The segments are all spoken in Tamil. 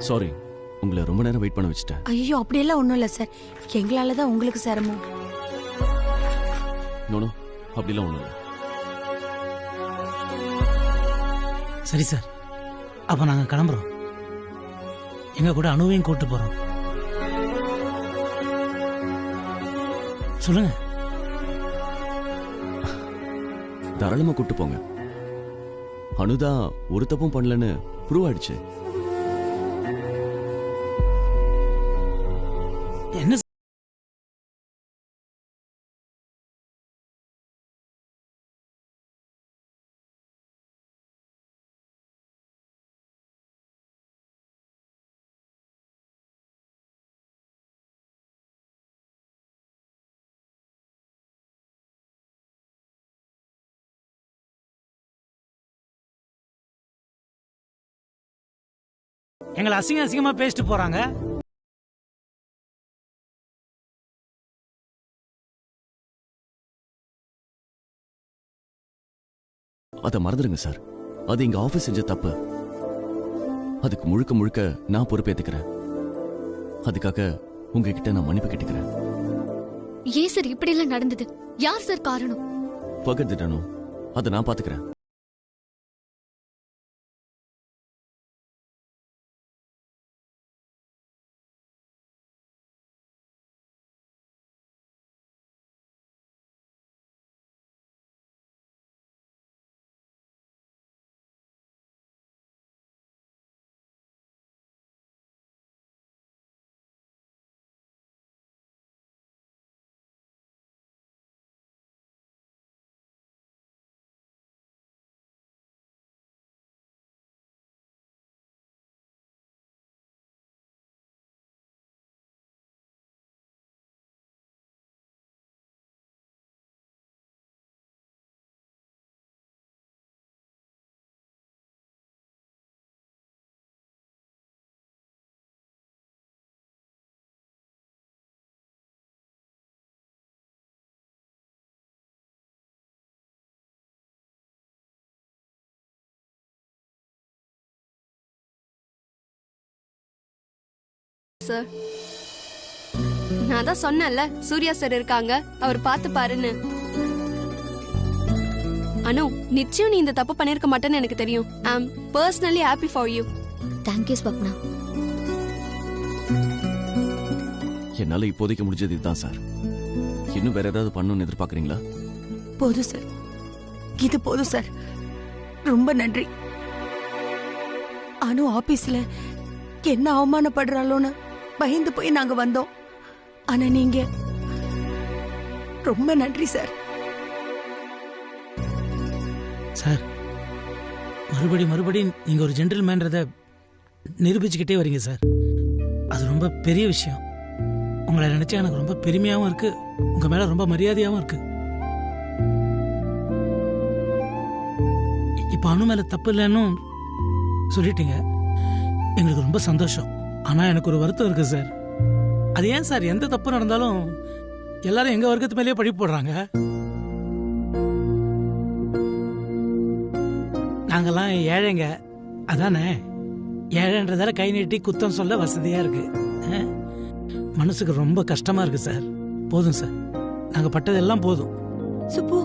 சாரி, உங்களை ரொம்ப நேரம் வெயிட் பண்ண வச்சுட்டேன். ஐயோ, அப்படியெல்லாம் ஒன்றும் இல்லை சார். எங்களால தான் உங்களுக்கு சிரமம். நோனோ, அப்படிலாம் ஒன்றும் இல்லை. சரி சார், அப்போ நாங்கள் கிளம்புறோம். எங்க கூட அனுவையும் கூட்டு போறோம். சொல்லுங்க. தாராளமா கூட்டு போங்க. அனுதான் ஒரு தப்பும் பண்ணலன்னு ப்ரூவ் ஆயிடுச்சு. என்ன எங்களை அசிங்கமா பேசிட்டு போறாங்க. அதை மறந்துடுங்க சார். அது எங்க ஆபீஸ் செஞ்ச தப்பு. அதுக்கு முழுக்க முழுக்க நான் பொறுப்பேத்துக்கிறேன். அதுக்காக உங்ககிட்ட நான் மன்னிப்பு கேட்டுக்கிறேன். ஏன் சார் இப்படி எல்லாம் நடந்தது? யார் சார் காரணம்? பகிர்ந்துட்டனும் அதை நான் பாத்துக்கிறேன். சார், நான் தான் சொன்னேன்ல சூர்யா சார் இருக்காங்க, அவர் பார்த்து பாருன்னு. அனு, நிச்சயம் நீ இந்த தப்பு பண்ணிருக்க மாட்டேன்னு எனக்கு தெரியும். I am personally happy for you. Thank you Swapna. என்னால இப்போதைக்கு முடிஞ்சது இதுதான் சார். இன்னும் வேற ஏதாவது பண்ணணும்னு எதிர்பார்க்கறீங்களா? போதும் சார், இது போதும் சார். ரொம்ப நன்றி. அனு ஆபீஸ்ல என்ன அவமானப்படுறாளோன்னு பயந்து போய் நாங்க வந்தோம். ஆனா நீங்க ரொம்ப நன்றி சார். சார், மறுபடி நீங்க ஒரு ஜென்டில்மேன்றத நிரூபிச்சுக்கிட்டே வரீங்க சார். அது ரொம்ப பெரிய விஷயம். உங்களை நினைச்சா எனக்கு ரொம்ப பெருமையாவும் இருக்கு, உங்க மேல ரொம்ப மரியாதையாவும் இருக்கு. இப்ப அனு மேல தப்பு இல்லைன்னு சொல்லிட்டீங்க, எங்களுக்கு ரொம்ப சந்தோஷம். ஆனா எனக்கு ஒரு வருத்தம் இருக்கு சார். அது ஏன் சார் எந்த தப்பு நடந்தாலும் எல்லாரும் எங்க வர்க்கத்து மேலேயே பழி போடுறாங்க? நாங்கெல்லாம் ஏழைங்க, அதானே? ஏழைன்றதால கை நீட்டி குத்தம் சொல்ல வசதியா இருக்கு. மனசுக்கு ரொம்ப கஷ்டமா இருக்கு சார். போதும் சார், நாங்க பட்டதெல்லாம் போதும். சுப்பு,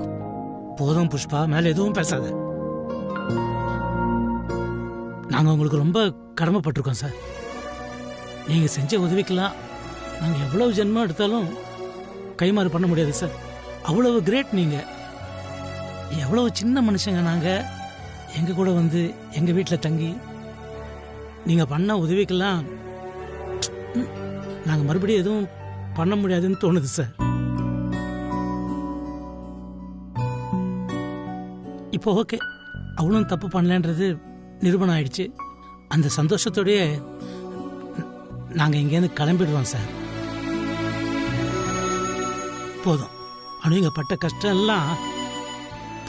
போதும் புஷ்பா, மேல எதுவும் பேசாத. நாங்க உங்களுக்கு ரொம்ப கடமைப்பட்டிருக்கோம் சார். நீங்க செஞ்ச உதவிக்கலாம் நாங்க எவ்வளவு ஜென்மம் எடுத்தாலும் கைமாறு பண்ண முடியாது சார். அவ்வளவு கிரேட் நீங்க. எவ்வளவு சின்ன மனுஷங்க நாங்க. எங்க கூட வந்து எங்க வீட்டுல தங்கி நீங்க பண்ண உதவிக்கெல்லாம் நாங்க மறுபடியும் எதுவும் பண்ண முடியாதுன்னு தோணுது சார். இப்போ ஓகே, அவளும் தப்பு பண்ணலன்றது நிரூபணம் ஆயிடுச்சு. அந்த சந்தோஷத்தோடய நாங்க இங்கேருந்து கிளம்பிடுறோம் சார். போதும், அவங்க பட்ட கஷ்டம் எல்லாம்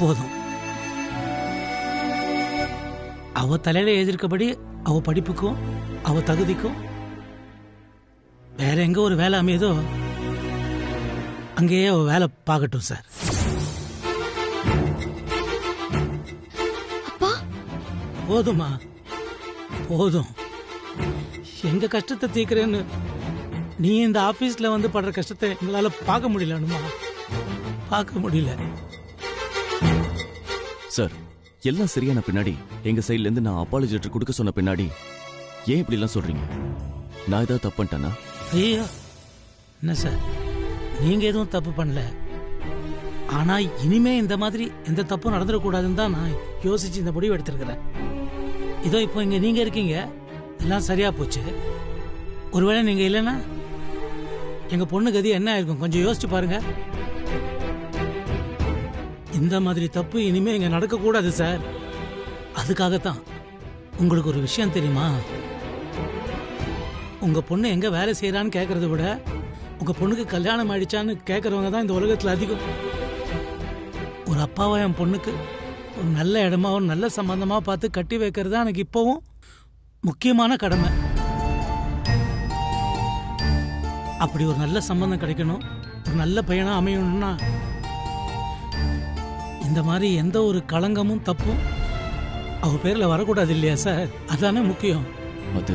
போதும். அவ தலையில எழுதியிருக்கபடி அவ படிப்புக்கும் அவ தகுதிக்கும் வேற எங்க ஒரு வேலை அமையதோ அங்கேயே அவ வேலை பார்க்கட்டும் சார். போதுமா, போதும். எங்க கஷ்டத்தை தீக்கிறேன்னு நீ இந்த ஆபீஸ்ல வந்து படுற கஷ்டத்தை எங்களால பார்க்க முடியல அனுமா, பார்க்க முடியல. சார், எல்லாம் சரியான பின்னாடி எங்க சைட்ல இருந்து நான் அப்பாலஜி லெட்டர் கொடுக்க சொன்ன பின்னாடி ஏன் இப்படி எல்லாம் சொல்றீங்க? நான் ஏதாவது தப்பு பண்ணிட்டேனா? ஐயோ, என்ன சார், நீங்க எதுவும் தப்பு பண்ணல. ஆனா இனிமே இந்த மாதிரி எந்த தப்பும் நடந்துடக்கூடாதுன்னு தான் நான் யோசிச்சு இந்த முடிவு எடுத்திருக்கிறேன். இதோ இப்போ இங்க நீங்க இருக்கீங்க, எல்லாம் சரியா போச்சு. ஒருவேளை நீங்க இல்லைன்னா எங்க பொண்ணு கதி என்ன ஆயிருக்கும் கொஞ்சம் யோசிச்சு பாருங்க. இந்த மாதிரி தப்பு இனிமே இங்க நடக்க கூடாது சார். அதுக்காகத்தான். உங்களுக்கு ஒரு விஷயம் தெரியுமா? உங்க பொண்ணு எங்க வேலை செய்யறான்னு கேட்கறத விட உங்க பொண்ணுக்கு கல்யாணம் ஆயிடுச்சான்னு கேட்கறவங்க தான் இந்த உலகத்துல அதிகம். ஒரு அப்பாவா என் பொண்ணுக்கு ஒரு நல்ல இடமா ஒரு நல்ல சம்பந்தமா பார்த்து கட்டி வைக்கிறது தான் எனக்கு இப்பவும் முக்கியமான கடமை. அப்படி ஒரு நல்ல சம்பந்தம் கிடைக்கணும், ஒரு நல்ல பையனா அமையணும்னா இந்த மாதிரி எந்த ஒரு களங்கமும் தப்பும் அவ பேர்ல வரக்கூடாது இல்லையா சார்? அதானே முக்கியம். அது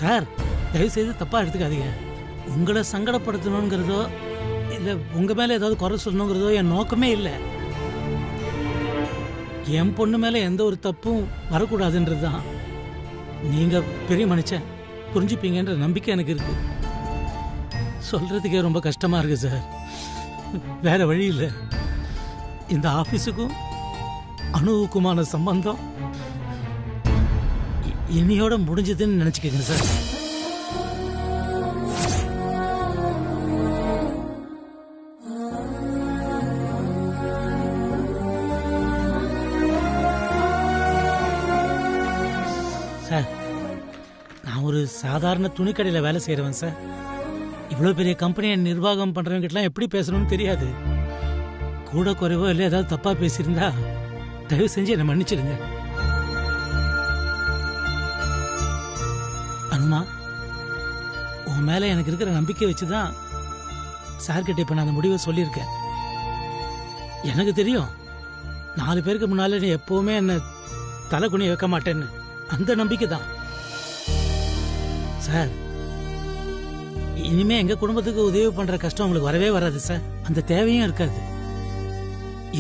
சார், தயவு செய்து தப்பா எடுத்துக்காதீங்க. உங்களை சங்கடப்படுத்தணுங்கிறதோ இல்ல உங்க மேல ஏதாவது குறை சொல்லணுங்கிறதோ என் நோக்கமே இல்லை. என் பொண்ணு மேல எந்த ஒரு தப்பும் வரக்கூடாதுன்றதுதான். நீங்க பெரிய மனுஷன், புரிஞ்சுப்பீங்கன்ற நம்பிக்கை எனக்கு இருக்கு. சொல்றதுக்கே ரொம்ப கஷ்டமா இருக்கு சார். வேற வழி இல்லை. இந்த ஆபீஸுக்கும் அணுவுக்குமான சம்பந்தம் இனியோட முடிஞ்சதுன்னு நினைச்சுக்கங்க சார். சார், நான் ஒரு சாதாரண துணிக்கடையில் வேலை செய்கிறவன் சார். இவ்வளோ பெரிய கம்பெனியை நிர்வாகம் பண்ணுறவங்ககிட்டலாம் எப்படி பேசணும்னு தெரியாது. கூட குறைவோ இல்லை ஏதாவது தப்பாக பேசியிருந்தா தயவு செஞ்சு என்னை மன்னிச்சிடுங்க. அம்மா, உன் மேலே எனக்கு இருக்கிற நம்பிக்கை வச்சு தான் சார்கிட்ட இப்போ நான் அந்த முடிவை சொல்லியிருக்கேன். எனக்கு தெரியும் 4 பேருக்கு முன்னால் நீ எப்போவுமே என்னை தலை குனி வைக்க மாட்டேன்னு. அந்த நம்பிக்கை தான் சார். இனிமே எங்க குடும்பத்துக்கு உதவி பண்ற கஷ்டம் உங்களுக்கு வரவே வராது சார். அந்த தேவையும் இருக்காது.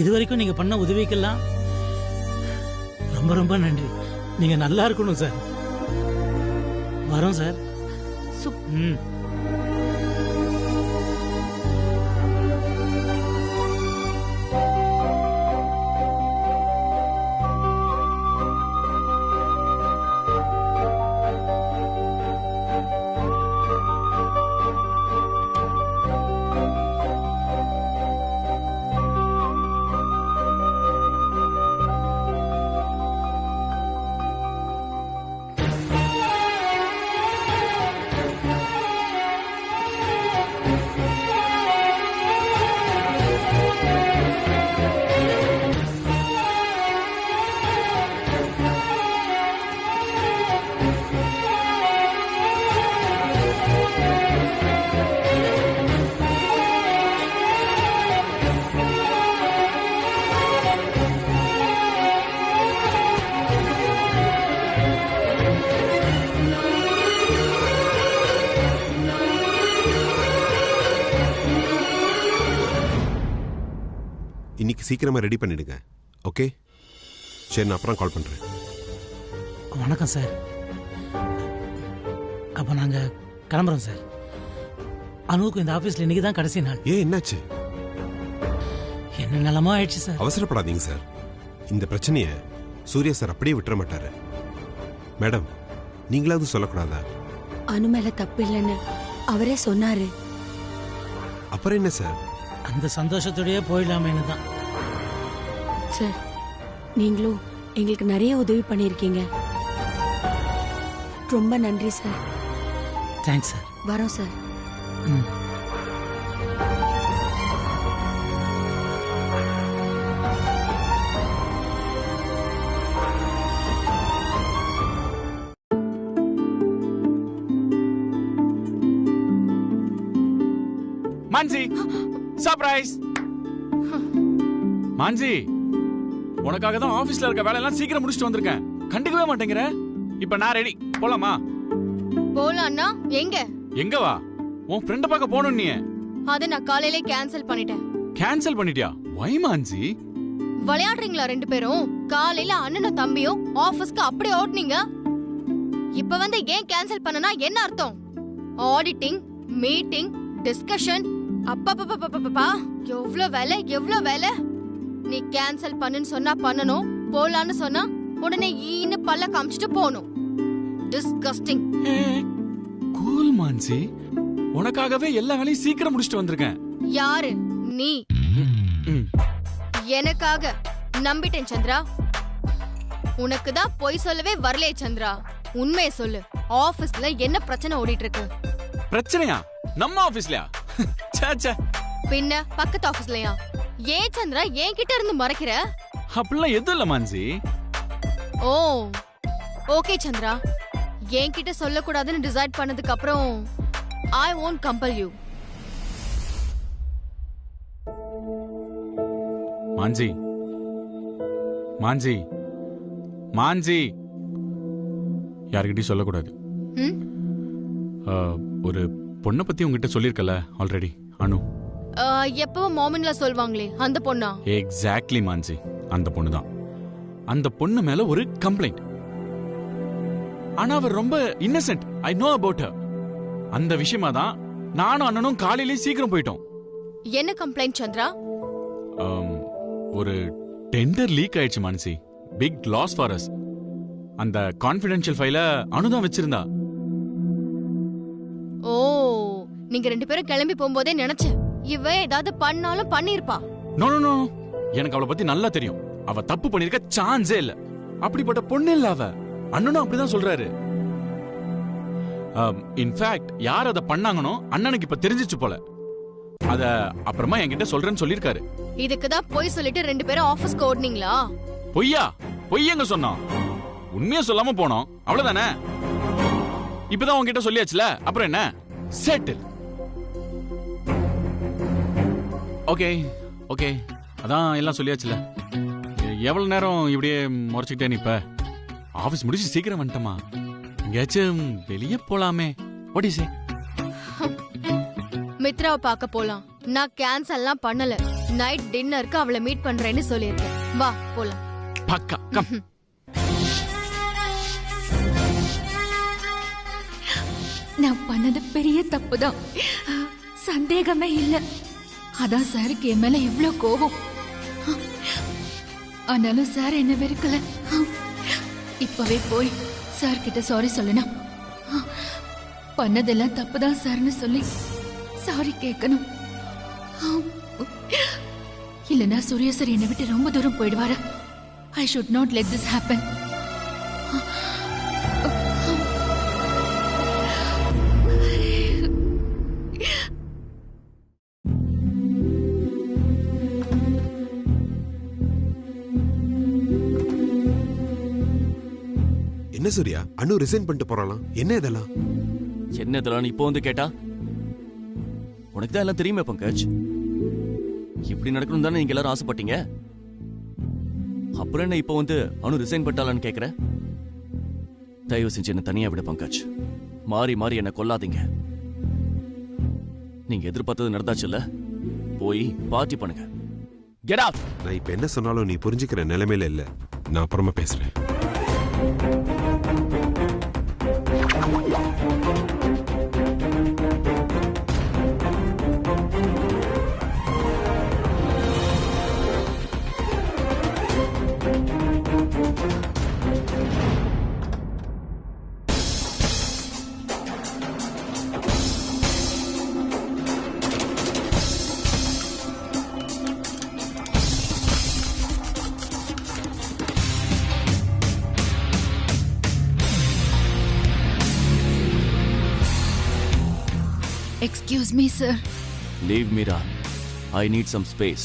இது வரைக்கும் நீங்க பண்ண உதவிக்கெல்லாம் ரொம்ப ரொம்ப நன்றி. நீங்க நல்லா இருக்கணும் சார். வரோம் சார். ம். இன்னைக்கு சீக்கிரமா ரெடி பண்ணிடுங்க. ஓகே, சரி, நான் அப்புறம் கால் பண்றேன். வணக்கம் சார். அப்போ நாங்க கிளம்புறோம் சார். அனுவுக்கு இந்த ஆபீஸ்ல இன்னைக்கு தான் கடைசி நாள். ஏன், என்னாச்சு? என்ன நிலமா ஆயிடுச்சு சார். அவசரப்படாதீங்க சார். இந்த பிரச்சனையை சூர்யா சார் அப்படியே விட்டுற மாட்டாரு. மேடம், நீங்களாவது சொல்லக்கூடாதா? அனு மேல தப்பு இல்லைன்னு அவரே சொன்னாரு. அப்புறம் என்ன சார்? அந்த சந்தோஷத்தோடயே போயிடலாமேன்னு தான் சார். நீங்களும் எங்களுக்கு நிறைய உதவி பண்ணியிருக்கீங்க. ரொம்ப நன்றி சார். Thanks sir. வரோம் சார். ம். மான்சி, சர்ப்ரைஸ்! மான்சி, உனக்காக தான் ஆபீஸ்ல இருக்க வேலையெல்லாம் சீக்கிரம் முடிச்சுட்டு வந்திருக்கேன். கண்டுக்கவே மாட்டேங்கிற. இப்ப நான் ரெடி, போலாமா? போலாம்னா எங்க? எங்க வா? உன் ஃப்ரெண்ட பார்க்க போணும் நீ. அத நான் காலையிலே கேன்சல் பண்ணிட்டேன். கேன்சல் பண்ணிட்டியா? வை மான்சி? விளையாடுறீங்களா ரெண்டு பேரும்? காலையில அண்ணனும் தம்பியும் ஆபீஸ்க்கு அப்படியே ஓடுனீங்க. இப்ப வந்து ஏன் கேன்சல் பண்ணனா என்ன அர்த்தம்? ஆடிட்டிங், மீட்டிங், டிஸ்கஷன், அப்பப்பப்பப்பப்பா எவ்வளவு வேலை. நீ கேன்சல் பண்ணுன்னு சொன்னா பண்ணணும், போலான்னு சொன்னா உடனே ஈன்னு பல்ல காமிச்சிட்டு போணும். டிஸ்கஸ்டிங். கூல் மான்சி, உனக்காகவே எல்லா வேலையும் சீக்கிரம் முடிச்சிட்டு வந்திருக்கேன். யாரு நீ? எனக்காக நம்பிட்டேன் சந்திரா. உனக்கு தான் பொய் சொல்லவே வரலையே சந்திரா. உண்மையை சொல்லு, ஆபீஸ்ல என்ன பிரச்சனை ஓடிட்டு இருக்கு? பிரச்சனையா? நம்ம ஆபீஸ்லயா? சே, பின்ன பக்கத்து ஆபீஸ்லயா? ஏன் சந்திரா என்கிட்ட இருந்து மறைக்கிற? அப்படிலாம் எதுவும் இல்ல மான்சி. ஓ ஓகே சந்திரா, என்கிட்ட சொல்லக்கூடாதுன்னு டிசைட் பண்ணதுக்கு அப்புறம் I won't compel you. Mansi, Mansi, Mansi, யாருக்கிட்டையும் சொல்லக்கூடாது. ஒரு பொண்ணை பத்தி உங்ககிட்ட சொல்லிருக்கல ஆல்ரெடி, அனு. எப்பவும் மார்னிங்ல சொல்வாங்களே அந்த பொண்ணா? எக்ஸாக்ட்லி மான்சி, அந்த பொண்ணு தான். அந்த பொண்ணு மேல ஒரு கம்ப்ளைண்ட். ஆனா அவர் ரொம்ப Innocent. I know about her. அந்த விஷயமா தான் நானும் அண்ணனும் காலையிலே சீக்கிரம் போயிட்டோம். என்ன கம்ப்ளைண்ட் சந்திரா? ஒரு டெண்டர் லீக் ஆயிடுச்சு Mansi. Big loss for us. அந்த கான்ஃபிடென்ஷியல் ஃபைல அனுதான் வச்சிருந்தா. ஓ, நீங்க ரெண்டு பேரும் கிளம்பி போகும்போதே நினைச்சேன் இவ ஏதாவது பண்ணாலும் பண்ணிருப்பா. நோ நோ நோ, எனக்கு அவளை பத்தி நல்லா தெரியும். அவ தப்பு பண்ணிருக்க சான்ஸே இல்ல. அப்படிப்பட்ட பொண்ணு இல்ல அவ. அண்ணனும் அப்படிதான் சொல்றாரு. இன்ஃபேக்ட் யார் அதை பண்ணாங்கனோ அண்ணனுக்கு இப்ப தெரிஞ்சிச்சு போல. அத அப்புறமா என்கிட்ட சொல்றேன்னு சொல்லிருக்காரு. இதுக்கு தான் போய் சொல்லிட்டு ரெண்டு பேரும் ஆபீஸ்க்கு ஓடுனீங்களா? பொய் எங்க சொன்னோம்? உண்மையா சொல்லாம போனோம், அவ்வளவுதானே. இப்பதான் உன்கிட்ட சொல்லியாச்சுல, அப்புறம் என்ன? செட்டில். ஓகே ஓகே, அதான் எல்லாம் சொல்லியாச்சுல. எவ்வளவு நேரம் இப்படியே முறைச்சுக்கிட்டே நிப்ப? ஆபீஸ் முடிச்சு சீக்கிரம் வந்துட்டமா? எங்கேயாச்சும் வெளியே போலாமே? What you say? மித்ராவை பார்க்க போலாம். நான் கேன்சல்லாம் பண்ணல. நைட் டின்னருக்கு அவளை மீட் பண்றேன்னு சொல்லியிருக்கேன். வா போலாம். பக்கா கம். நான் பண்ணது பெரிய தப்புதான், சந்தேகமே இல்ல. அதான் சாருக்கு என் மேல இவ்ளோ கோபம். ஆனாலும் சார் என்ன வெறுக்கல. இப்பவே போய் சார் கிட்ட சாரி சொல்லணும். பண்ணதெல்லாம் தப்புதான் சார்னு சொல்லி சாரி கேட்கணும். இல்லனா சூர்யா சார் என்னை விட்டு ரொம்ப தூரம் போயிடுவாரு. I should not let this happen. என்ன சூர்யா, அனு ரிசைன் பண்ணிட்டு போறாளாம். என்ன இதெல்லாம்? என்ன இதெல்லாம் இப்போ வந்து கேட்டா? உனக்கு தான் எல்லாம் தெரியுமே பங்கஜ். இப்படி நடக்கணும் தானே நீங்க எல்லாரும் ஆசைப்பட்டீங்க. அப்புறம் என்ன இப்போ வந்து அனு ரிசைன் பண்ணிட்டாளான்னு கேக்குற? தயவு செஞ்சு என்ன தனியா விட பங்கஜ். மாறி மாறி என்ன கொல்லாதீங்க. நீங்க எதிர்பார்த்தது நடந்தாச்சுல்ல, போய் பார்ட்டி பண்ணுங்க. Get out. நான் இப்ப என்ன சொன்னாலும் நீ புரிஞ்சுக்கிற நிலைமையில இல்ல. நான் அப்புறமா பேசுறேன். Excuse me, sir. Leave Mira. I need some space.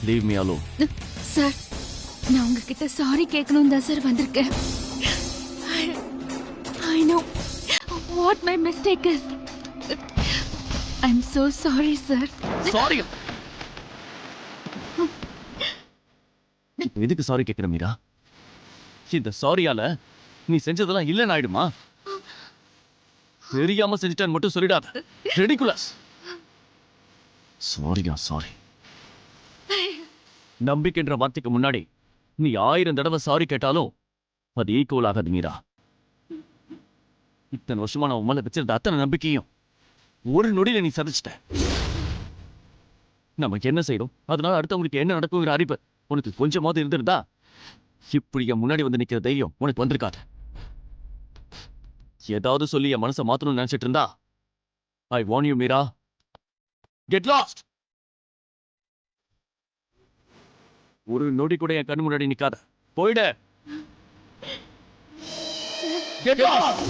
Leave me alone. Sir, நான் உங்ககிட்ட சாரி கேட்கணும் தான் சார் வந்திருக்கேன். I know what my mistake is. I'm so sorry, sir. Sorry. எதுக்கு சாரி கேட்கிற மீரா? இந்த சாரியால நீ செஞ்சதெல்லாம் இல்லைன்னு ஆயிடுமா? தெரியாம செஞ்சுட்டான்னு மட்டும் சொல்லிடாத. ரெடிகுலஸ். சாரியா சாரி. நம்பிக்கைன்ற வார்த்தைக்கு முன்னாடி நீ 1000 தடவை சாரி கேட்டாலும் அது ஈக்குவல் ஆகாது மீரா. இத்தனை வருஷமா நான் உன் மேல வச்சிருந்த அத்தனை நம்பிக்கையும் ஒரு நொடியில நீ சதிச்சிட்ட. நமக்கு என்ன செய்யணும், அதனால அடுத்தவங்களுக்கு என்ன நடக்குங்கிற அறிவு உனக்கு கொஞ்சமாவது இருந்திருந்தா இப்படி என் முன்னாடி வந்து நிக்கிற தைரியம் உனக்கு வந்திருக்காது. ஏதாவது சொல்லி என் மனசை மாத்தணும்னு நினைச்சிட்டு இருந்தா I warn you Meera, get lost. ஒரு நொடி கூட என் கண் முன்னாடி நிக்காத. போயிடு. Get lost.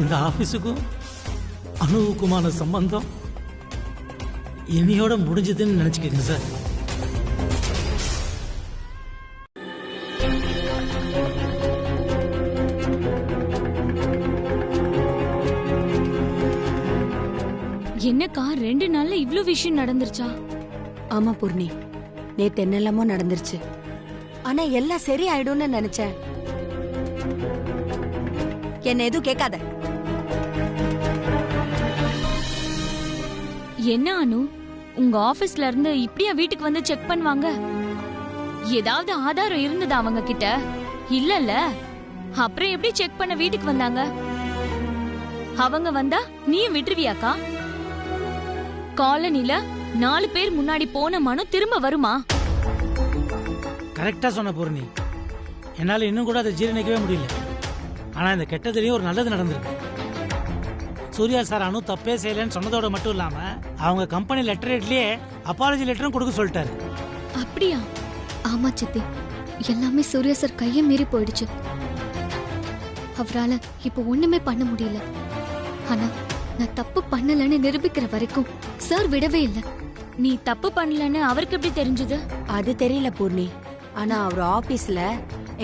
இந்த ஆபீஸுக்கும் அணுவுக்குமான சம்பந்தம் என்னையோட முடிஞ்சதுன்னு நினைச்சுக்கங்க சார். என்னக்கா 2 நாள்ல இவ்ளோ விஷயம் நடந்துருச்சா? ஆமா பூர்ணி, நேத்து என்னெல்லாமோ நடந்துருச்சு. ஆனா எல்லாம் சரி ஆயிடும்னு நினைச்சேன். என்ன எதுவும் கேட்காத. என்ன அனு, உங்க ஆபீஸ்ல இருந்து இப்படியா வீட்டுக்கு வந்து செக் பண்ணுவாங்க? ஏதாவது ஆதாரம் இருந்ததா அவங்க கிட்ட? இல்லல்ல, அப்புறம் எப்படி செக் பண்ண வீட்டுக்கு வந்தாங்க? அவங்க வந்தா நீயும் விட்டுருவியாக்கா? காலனில 4 பேர் முன்னாடி போன மனு திரும்ப வருமா? கரெக்டா சொன்ன பூர்ணி, என்னால இன்னும் கூட அதை ஜீரணிக்கவே முடியல. ஆனா இந்த கெட்டதுலயும் ஒரு நல்லது நடந்திருக்கு. சூர்யா சார் அனு தப்பே செய்யலன்னு சொன்னதோட மட்டும் இல்லாம அவங்க கம்பெனி லெட்டரேட்லயே அப்பாலஜி லெட்டரும் கொடுக்க சொல்லிட்டாரு. அப்படியா? ஆமா சித்தி, எல்லாமே சூர்யா சார் கையை மீறி போயிடுச்சு. அவரால இப்ப ஒண்ணுமே பண்ண முடியல. ஆனா நான் தப்பு பண்ணலன்னு நிரூபிக்கிற வரைக்கும் சார் விடவே இல்லை. நீ தப்பு பண்ணலன்னு அவருக்கு எப்படி தெரிஞ்சது? அது தெரியல பூர்ணி. ஆனா அவர் ஆபீஸ்ல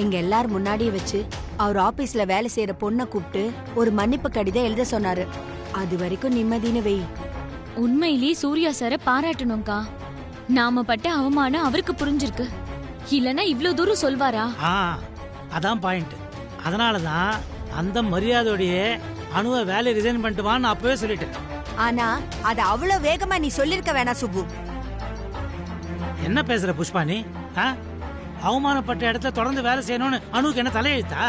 எங்க எல்லாரும் முன்னாடியே வச்சு அவர் ஆபீஸ்ல வேலை செய்யற பொண்ணை கூப்பிட்டு ஒரு மன்னிப்பு கடிதம் எழுத சொன்னாரு. அது வரைக்கும் நிம்மதினு வை. உண்மையிலேயே சூர்யா சார பாராட்டணும்க்கா. நாம பட்ட அவமானம் அவருக்கு புரிஞ்சிருக்கு. இல்லனா இவ்ளோ தூரம் சொல்வாரா? அதான் பாயிண்ட். அதனாலதான் அந்த மரியாதையோடைய அணுவை வேலை ரிசைன் பண்ணிட்டு வான்னு அப்பவே சொல்லிட்டேன். ஆனா அது அவ்வளவு வேகமா நீ சொல்லிருக்க வேணாம் சுப்பு. என்ன பேசுற புஷ்பானி? அவமானப்பட்ட இடத்துல தொடர்ந்து வேலை செய்யணும்னு அணுவுக்கு என்ன தலையெழுத்தா?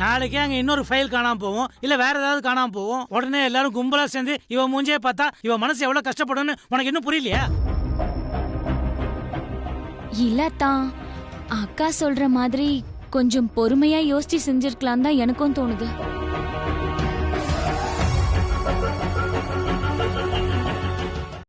நாளைக்கே அங்க இன்னொரு ஃபைல் காணாம போவோம், இல்ல வேற ஏதாவது காணாம போவோம். உடனே எல்லாரும் கும்பலா சேர்ந்து இவன் மூஞ்சே பார்த்தா இவன் மனசு எவ்வளவு கஷ்டப்படும்னு உனக்கு இன்னும் புரியலையா? இல்லத்தான், அக்கா சொல்ற மாதிரி கொஞ்சம் பொறுமையா யோசிச்சு செஞ்சிருக்கலாம் தான் எனக்கும் தோணுது.